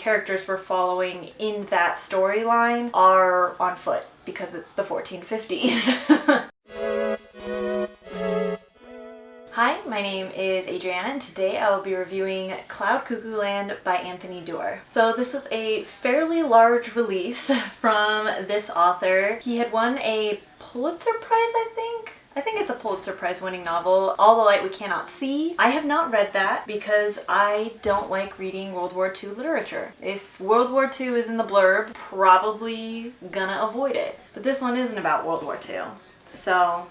characters we're following in that storyline are on foot because it's the 1450s. Hi, my name is Adriana, and today I will be reviewing Cuckoo Land by Anthony Doerr. So this was a fairly large release from this author. He had won a Pulitzer Prize, I think it's a Pulitzer Prize winning novel, All the Light We Cannot See. I have not read that because I don't like reading World War II literature. If World War II is in the blurb, probably gonna avoid it. But this one isn't about World War II, so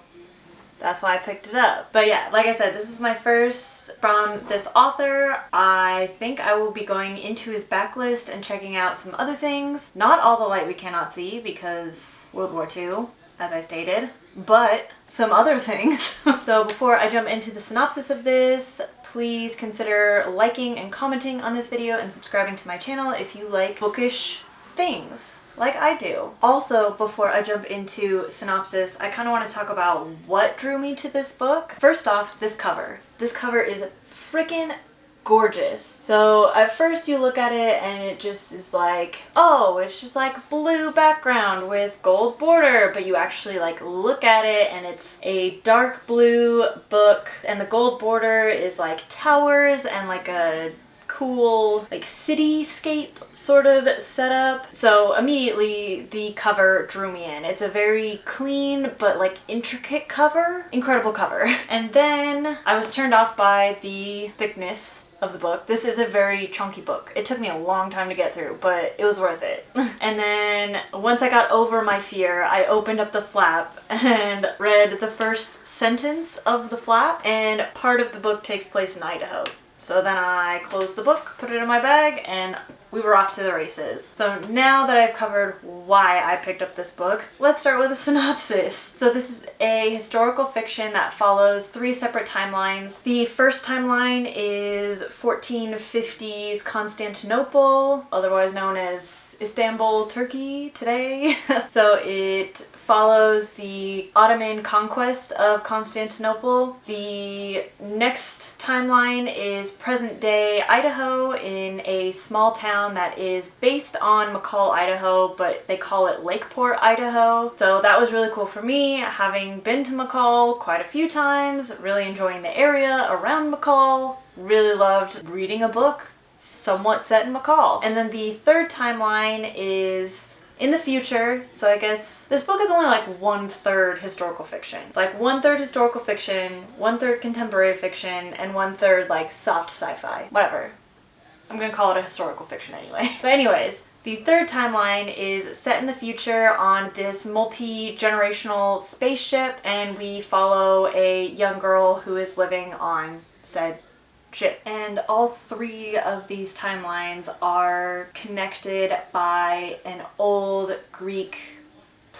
that's why I picked it up. But yeah, like I said, this is my first from this author. I think I will be going into his backlist and checking out some other things. Not All the Light We Cannot See because World War II, as I stated, but some other things. So before I jump into the synopsis of this, please consider liking and commenting on this video and subscribing to my channel if you like bookish things like I do. Also, before I jump into synopsis, I kind of want to talk about what drew me to this book. First off, this cover. This cover is freaking gorgeous. So at first you look at it and it just is like, oh, it's just like blue background with gold border, but you actually like look at it and it's a dark blue book and the gold border is like towers and like a cool like cityscape sort of setup. So immediately the cover drew me in. It's a very clean but like intricate cover. Incredible cover. And then I was turned off by the thickness of the book. This is a very chunky book. It took me a long time to get through, but it was worth it. And then once I got over my fear, I opened up the flap and read the first sentence of the flap, and part of the book takes place in Idaho. So then I closed the book, put it in my bag, and we were off to the races. So now that I've covered why I picked up this book, let's start with a synopsis. So this is a historical fiction that follows 3 separate timelines. The first timeline is 1450s Constantinople, otherwise known as Istanbul, Turkey today. So it follows the Ottoman conquest of Constantinople. The next timeline is present day Idaho in a small town that is based on McCall, Idaho, but they call it Lakeport, Idaho. So that was really cool for me, having been to McCall quite a few times, really enjoying the area around McCall, really loved reading a book somewhat set in McCall. And then the third timeline is in the future, so I guess this book is only like 1/3 historical fiction. Like 1/3 historical fiction, 1/3 contemporary fiction, and 1/3 like soft sci-fi. Whatever. I'm gonna call it a historical fiction anyway. But anyways, the third timeline is set in the future on this multi-generational spaceship, and we follow a young girl who is living on said ship. And all 3 of these timelines are connected by an old Greek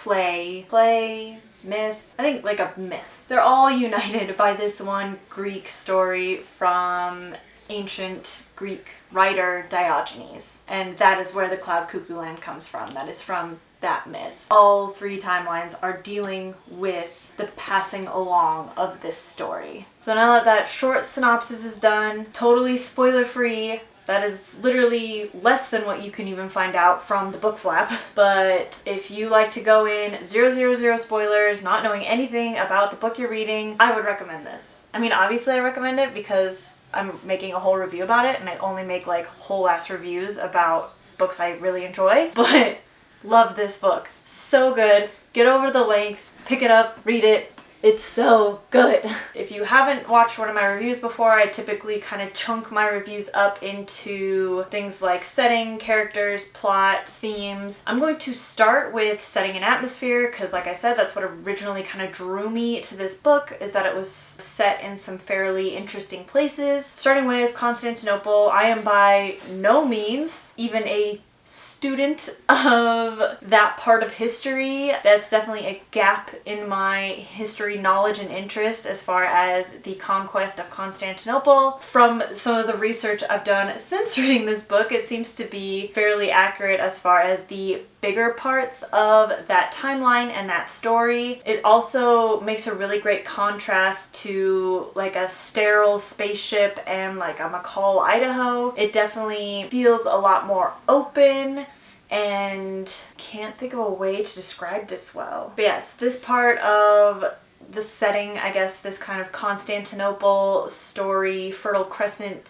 myth. I think like a myth. They're all united by this one Greek story from ancient Greek writer Diogenes. And that is where the Cuckoo Land comes from. That is from that myth. All 3 timelines are dealing with the passing along of this story. So now that that short synopsis is done, totally spoiler free, that is literally less than what you can even find out from the book flap. But if you like to go in 000 spoilers, not knowing anything about the book you're reading, I would recommend this. I mean, obviously I recommend it because I'm making a whole review about it, and I only make like whole ass reviews about books I really enjoy, but love this book. So good. Get over the length, pick it up, read it. It's so good. If you haven't watched one of my reviews before, I typically kind of chunk my reviews up into things like setting, characters, plot, themes. I'm going to start with setting an atmosphere because, like I said, that's what originally kind of drew me to this book, is that it was set in some fairly interesting places. Starting with Constantinople, I am by no means even a student of that part of history. That's definitely a gap in my history knowledge and interest as far as the conquest of Constantinople. From some of the research I've done since reading this book, it seems to be fairly accurate as far as the bigger parts of that timeline and that story. It also makes a really great contrast to like a sterile spaceship and like a McCall, Idaho. It definitely feels a lot more open, and can't think of a way to describe this well. But yes, this part of the setting, I guess, this kind of Constantinople story, Fertile Crescent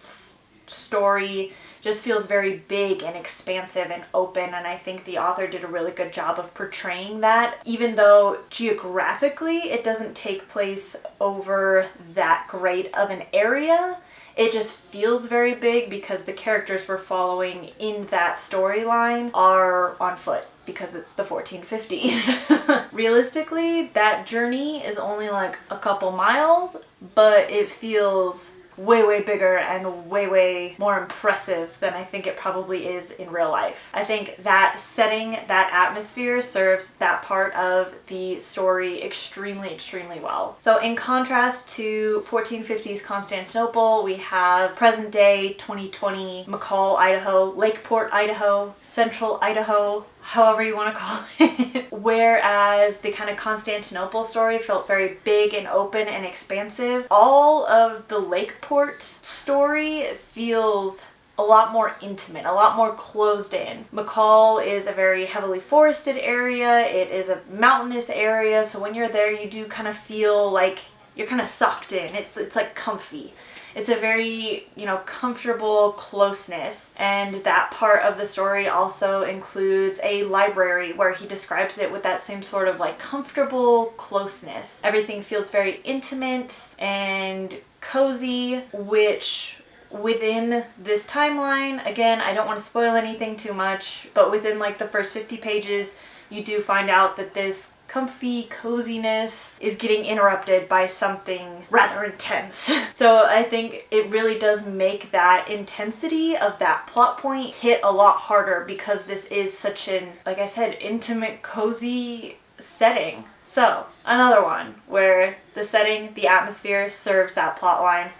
story, just feels very big and expansive and open, and I think the author did a really good job of portraying that. Even though geographically it doesn't take place over that great of an area, it just feels very big because the characters we're following in that storyline are on foot because it's the 1450s. Realistically, that journey is only like a couple miles, but it feels way bigger and way more impressive than I think it probably is in real life. I think that setting, that atmosphere serves that part of the story extremely well. So in contrast to 1450s Constantinople, we have present day 2020 McCall, Idaho, Lakeport, Idaho, Central Idaho, however you want to call it. Whereas the kind of Constantinople story felt very big and open and expansive, all of the Lakeport story feels a lot more intimate, a lot more closed in. McCall is a very heavily forested area. It is a mountainous area, so when you're there you do kind of feel like you're kind of sucked in. It's like comfy. It's a very, comfortable closeness, and that part of the story also includes a library where he describes it with that same sort of like comfortable closeness. Everything feels very intimate and cozy, which within this timeline, again, I don't want to spoil anything too much, but within like the first 50 pages, you do find out that this comfy coziness is getting interrupted by something rather intense. So I think it really does make that intensity of that plot point hit a lot harder because this is such an, like I said, intimate, cozy setting. So another one where the setting, the atmosphere serves that plot line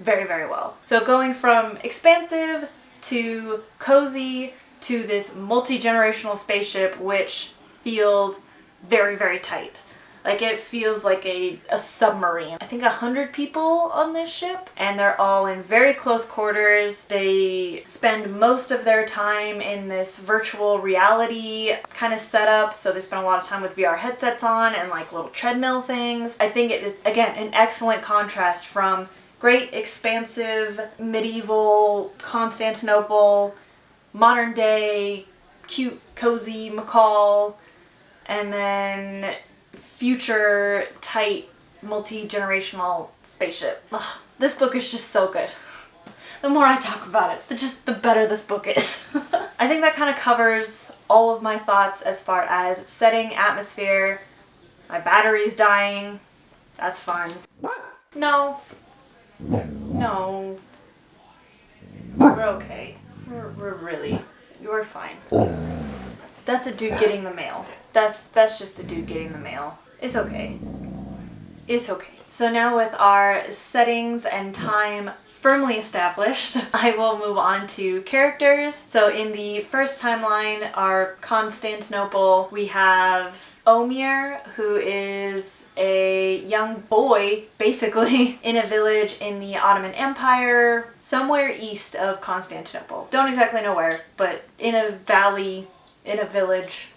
very well. So going from expansive to cozy to this multi-generational spaceship, which feels very tight. Like it feels like a submarine. I think 100 people on this ship, and they're all in very close quarters. They spend most of their time in this virtual reality kind of setup, so they spend a lot of time with VR headsets on and like little treadmill things. I think it is, again, an excellent contrast from great expansive medieval Constantinople, modern day cute cozy McCall, and then future tight multi-generational spaceship. Ugh, this book is just so good. The more I talk about it, the better this book is. I think that kind of covers all of my thoughts as far as setting, atmosphere. My battery's dying. That's fun. No. We're okay. We're really, you're fine. That's a dude getting the mail. That's just a dude getting the mail. It's okay. It's okay. So now with our settings and time firmly established, I will move on to characters. So in the first timeline, our Constantinople, we have Omir, who is a young boy, basically, in a village in the Ottoman Empire, somewhere east of Constantinople. Don't exactly know where, but in a valley, in a village,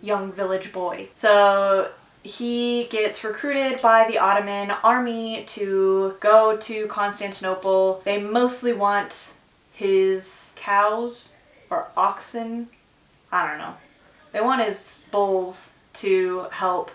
young village boy. So he gets recruited by the Ottoman army to go to Constantinople. They mostly want his cows or oxen. I don't know. They want his bulls to help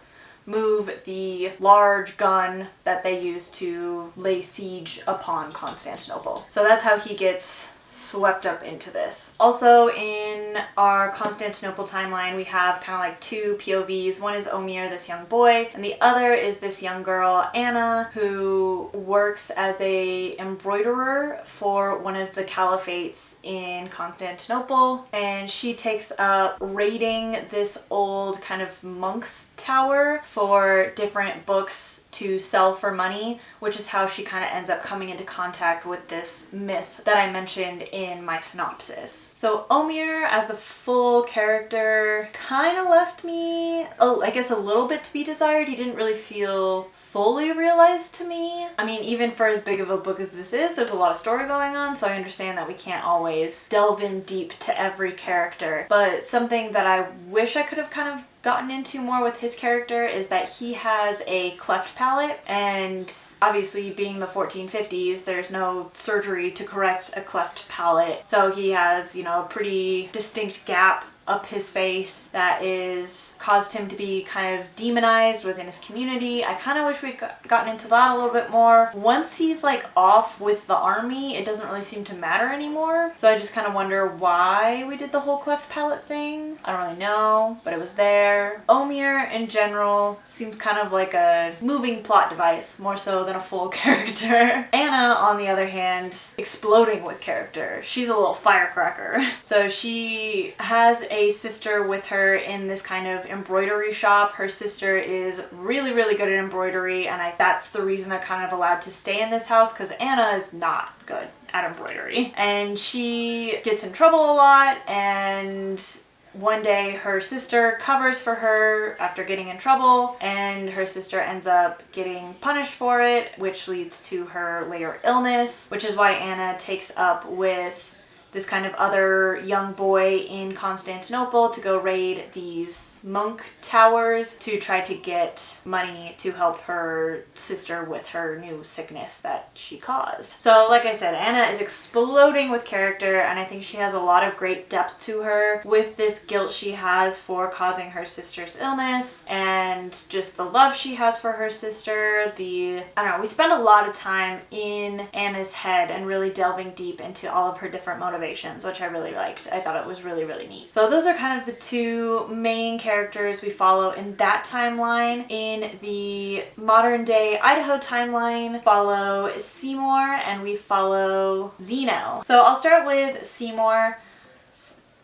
move the large gun that they use to lay siege upon Constantinople. So that's how he gets swept up into this. Also in our Constantinople timeline, we have kind of like two POVs. One is Omir, this young boy, and the other is this young girl, Anna, who works as a embroiderer for one of the caliphates in Constantinople, and she takes up raiding this old kind of monk's tower for different books to sell for money, which is how she kind of ends up coming into contact with this myth that I mentioned and in my synopsis. So Omir as a full character kind of left me, I guess, a little bit to be desired. He didn't really feel fully realized to me. I mean, even for as big of a book as this is, there's a lot of story going on, so I understand that we can't always delve in deep to every character. But something that I wish I could have kind of gotten into more with his character is that he has a cleft palate, and obviously being the 1450s, there's no surgery to correct a cleft palate. So he has, you know, a pretty distinct gap up his face that is caused him to be kind of demonized within his community. I kind of wish we'd gotten into that a little bit more. Once he's like off with the army, it doesn't really seem to matter anymore. So I just kind of wonder why we did the whole cleft palate thing. I don't really know, but it was there. Omir in general seems kind of like a moving plot device more so than a full character. Anna, on the other hand, exploding with character. She's a little firecracker. So she has a sister with her in this kind of embroidery shop. Her sister is really, really good at embroidery, and that's the reason they're kind of allowed to stay in this house, because Anna is not good at embroidery. And she gets in trouble a lot, and one day her sister covers for her after getting in trouble, and her sister ends up getting punished for it, which leads to her later illness, which is why Anna takes up with this kind of other young boy in Constantinople to go raid these monk towers to try to get money to help her sister with her new sickness that she caused. So like I said, Anna is exploding with character, and I think she has a lot of great depth to her with this guilt she has for causing her sister's illness, and just the love she has for her sister. I don't know, we spend a lot of time in Anna's head and really delving deep into all of her different motivations, which I really liked. I thought it was really, really neat. So those are kind of the two main characters we follow in that timeline. In the modern day Idaho timeline, follow Seymour and we follow Zeno. So I'll start with Seymour.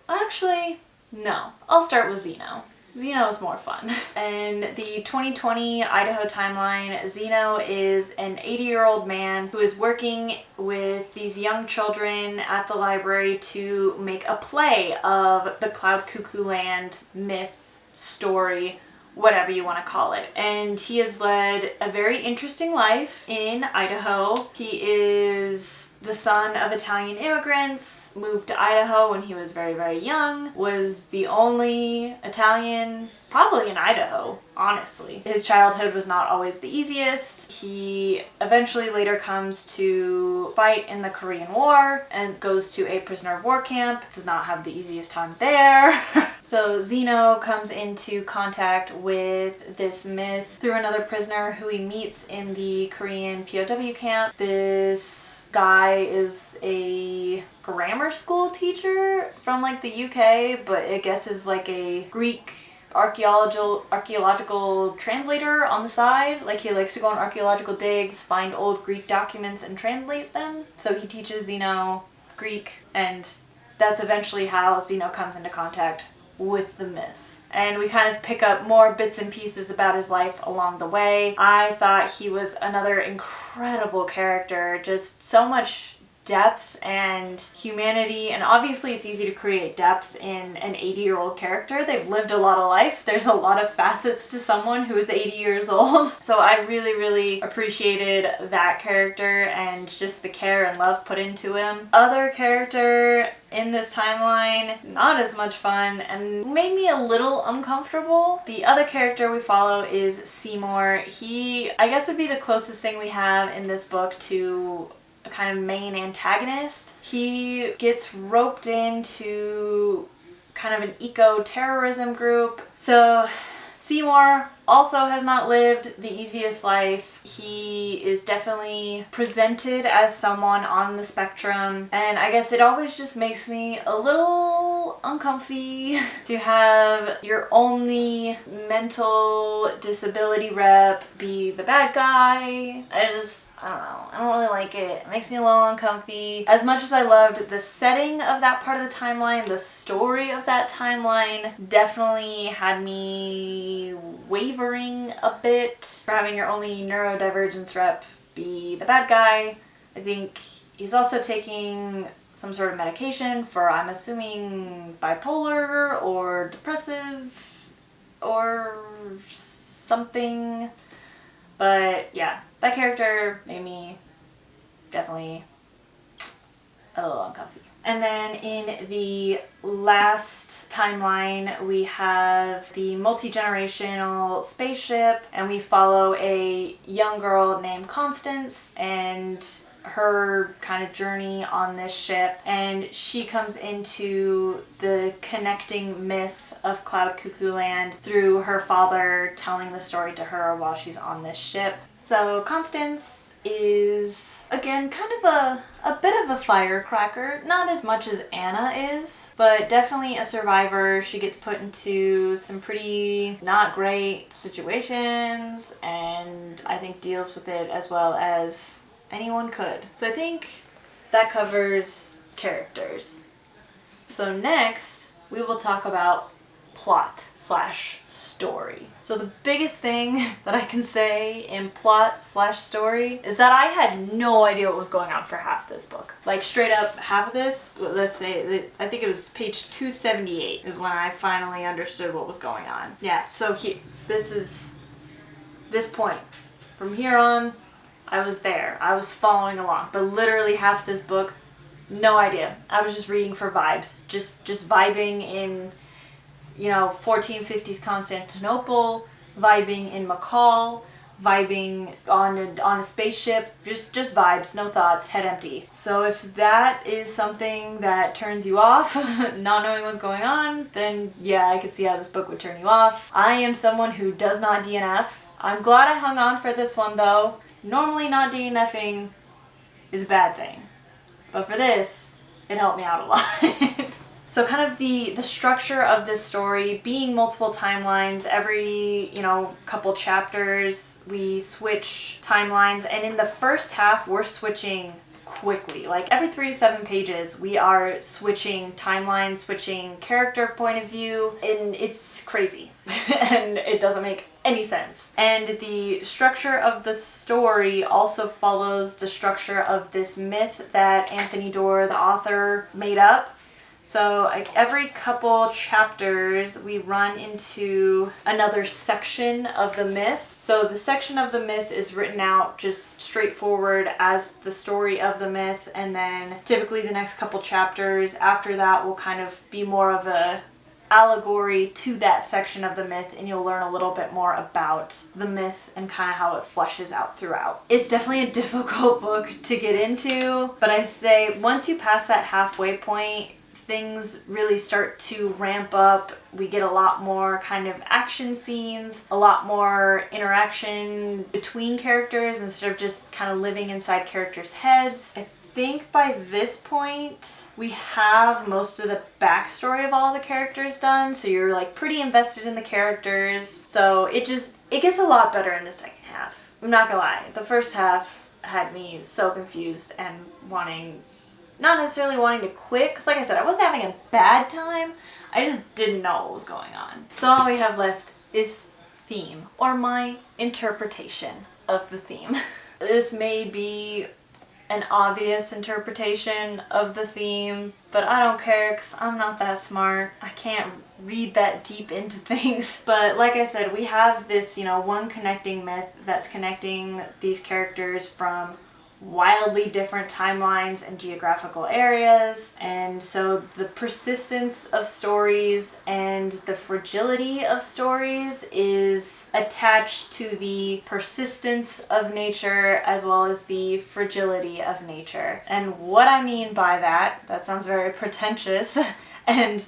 Actually, no, I'll start with Zeno. Zeno is more fun. In the 2020 Idaho timeline, Zeno is an 80-year-old man who is working with these young children at the library to make a play of the Cloud Cuckoo Land myth, story, whatever you want to call it. And he has led a very interesting life in Idaho. He is the son of Italian immigrants, moved to Idaho when he was very, very young, was the only Italian probably in Idaho, honestly. His childhood was not always the easiest. He eventually later comes to fight in the Korean War and goes to a prisoner of war camp. Does not have the easiest time there. So Zeno comes into contact with this myth through another prisoner who he meets in the Korean POW camp. This guy is a grammar school teacher from like the UK, but I guess is like a Greek archaeological translator on the side. Like he likes to go on archaeological digs, find old Greek documents and translate them. So he teaches Zeno Greek, and that's eventually how Zeno comes into contact with the myth. And we kind of pick up more bits and pieces about his life along the way. I thought he was another incredible character, just so much depth and humanity, and obviously it's easy to create depth in an 80-year-old character. They've lived a lot of life. There's a lot of facets to someone who is 80 years old. So I really, really appreciated that character and just the care and love put into him. Other character in this timeline, not as much fun and made me a little uncomfortable. The other character we follow is Seymour. He, I guess, would be the closest thing we have in this book to a kind of main antagonist. He gets roped into kind of an eco-terrorism group. So Seymour also has not lived the easiest life. He is definitely presented as someone on the spectrum, and I guess it always just makes me a little uncomfy to have your only mental disability rep be the bad guy. I don't know. I don't really like it. It makes me a little uncomfy. As much as I loved the setting of that part of the timeline, the story of that timeline definitely had me wavering a bit. For having your only neurodivergence rep be the bad guy, I think he's also taking some sort of medication for, I'm assuming, bipolar or depressive or something. But yeah, that character made me definitely a little uncomfy. And then in the last timeline, we have the multi-generational spaceship, and we follow a young girl named Constance and her kind of journey on this ship. And she comes into the connecting myth of Cloud Cuckoo Land through her father telling the story to her while she's on this ship. So Constance is, again, kind of a bit of a firecracker. Not as much as Anna is, but definitely a survivor. She gets put into some pretty not great situations, and I think deals with it as well as anyone could. So I think that covers characters. So next, we will talk about plot/story. So the biggest thing that I can say in plot/story is that I had no idea what was going on for half this book. Like straight up half of this, let's say, I think it was page 278 is when I finally understood what was going on. Yeah, so this point. From here on, I was there. I was following along. But literally half this book, no idea. I was just reading for vibes. Just vibing in 1450s Constantinople, vibing in McCall, vibing on a spaceship, just vibes, no thoughts, head empty. So if that is something that turns you off, not knowing what's going on, then yeah, I could see how this book would turn you off. I am someone who does not DNF. I'm glad I hung on for this one though. Normally not DNFing is a bad thing, but for this, it helped me out a lot. So kind of the structure of this story being multiple timelines, every, couple chapters we switch timelines, and in the first half we're switching quickly. Like every 3 to 7 pages we are switching timelines, switching character point of view, and it's crazy. And it doesn't make any sense. And the structure of the story also follows the structure of this myth that Anthony Doerr, the author, made up. So like every couple chapters we run into another section of the myth. So the section of the myth is written out just straightforward as the story of the myth, and then typically the next couple chapters after that will kind of be more of a allegory to that section of the myth, and you'll learn a little bit more about the myth and kind of how it fleshes out throughout. It's definitely a difficult book to get into, but I say once you pass that halfway point, things really start to ramp up. We get a lot more kind of action scenes, a lot more interaction between characters instead of just kind of living inside characters' heads. I think by this point we have most of the backstory of all the characters done, so you're like pretty invested in the characters. So it gets a lot better in the second half. I'm not gonna lie, the first half had me so confused and not necessarily wanting to quit, because like I said, I wasn't having a bad time, I just didn't know what was going on. So all we have left is theme, or my interpretation of the theme. This may be an obvious interpretation of the theme, but I don't care because I'm not that smart. I can't read that deep into things. But like I said, we have this, one connecting myth that's connecting these characters from wildly different timelines and geographical areas, and so the persistence of stories and the fragility of stories is attached to the persistence of nature as well as the fragility of nature. And what I mean by that sounds very pretentious and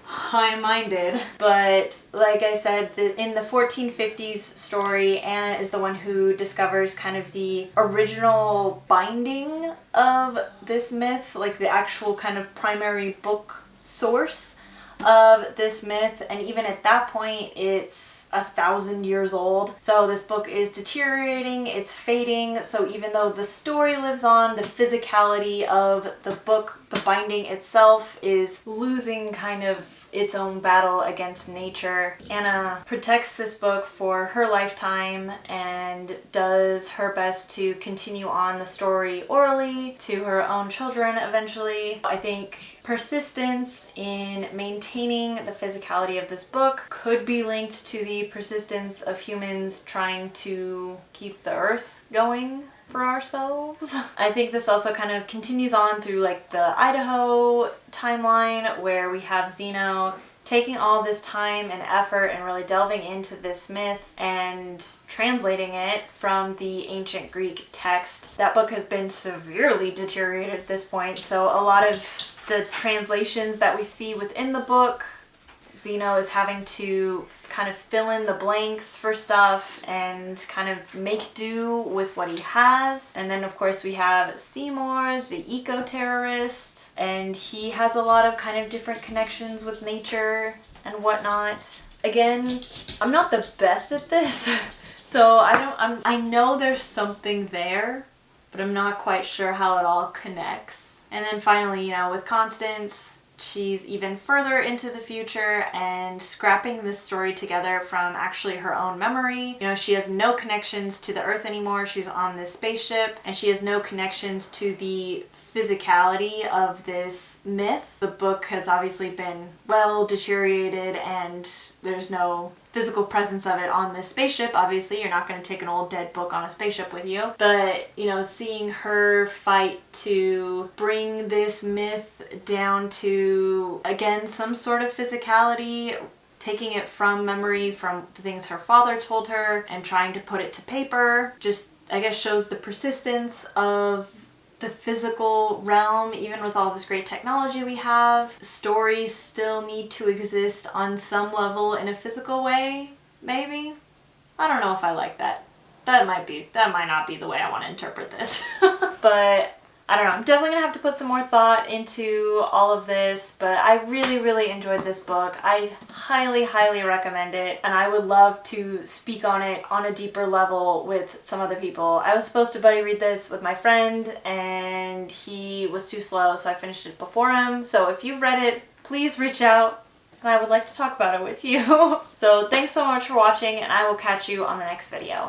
high-minded, but like I said, in the 1450s story, Anna is the one who discovers kind of the original binding of this myth, like the actual kind of primary book source of this myth, and even at that point it's is 1,000 years old. So this book is deteriorating, it's fading. So even though the story lives on, the physicality of the book, the binding itself, is losing kind of its own battle against nature. Anna protects this book for her lifetime and does her best to continue on the story orally to her own children eventually. I think persistence in maintaining the physicality of this book could be linked to the persistence of humans trying to keep the earth going for ourselves. I think this also kind of continues on through like the Idaho timeline, where we have Zeno taking all this time and effort and really delving into this myth and translating it from the ancient Greek text. That book has been severely deteriorated at this point, so a lot of the translations that we see within the book, Zeno is having to kind of fill in the blanks for stuff and kind of make do with what he has. And then of course we have Seymour, the eco-terrorist, and he has a lot of kind of different connections with nature and whatnot. Again, I'm not the best at this, so I know there's something there, but I'm not quite sure how it all connects. And then finally, you know, with Constance, she's even further into the future and scrapping this story together from actually her own memory. You know, she has no connections to the Earth anymore. She's on this spaceship and she has no connections to the physicality of this myth. The book has obviously been well deteriorated and there's no physical presence of it on this spaceship. Obviously, you're not going to take an old dead book on a spaceship with you. But, you know, seeing her fight to bring this myth down to, again, some sort of physicality, taking it from memory, from the things her father told her, and trying to put it to paper, just, I guess, shows the persistence of the physical realm. Even with all this great technology we have, stories still need to exist on some level in a physical way, maybe? I don't know if I like that. That might not be the way I want to interpret this. But I don't know, I'm definitely gonna have to put some more thought into all of this, but I really, really enjoyed this book. I highly, highly recommend it, and I would love to speak on it on a deeper level with some other people. I was supposed to buddy read this with my friend, and he was too slow, so I finished it before him. So if you've read it, please reach out, and I would like to talk about it with you. So thanks so much for watching, and I will catch you on the next video.